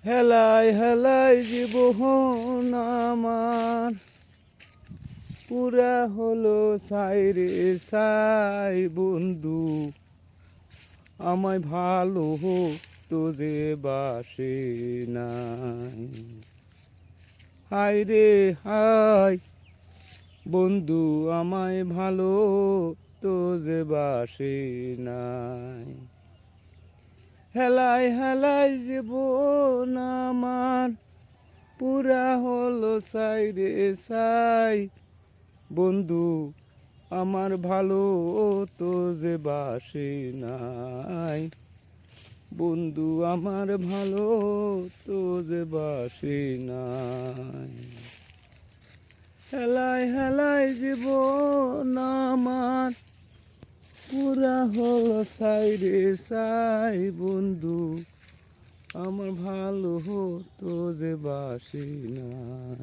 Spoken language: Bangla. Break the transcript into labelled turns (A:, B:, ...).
A: হেলাই হেলাই জীবন আমার পুরা হলো সাই রে সাই বন্ধু, আমায় ভালো তো যে বাসে নাই। হায় রে হায় বন্ধু, আমায় ভালো তো যে বাসে নাই। হেলাই হেলাই জীবন আমার পুরা হলো সাই রে সাই বন্ধু, আমার ভালো তো যে বাসে নাই। বন্ধু আমার ভালো তো যে বাসে নাই। হেলাই হেলাই জীবন আমার পুরা হলো সাই রে সাই বন্ধু, আমার ভালো তো যে বাসে নাই।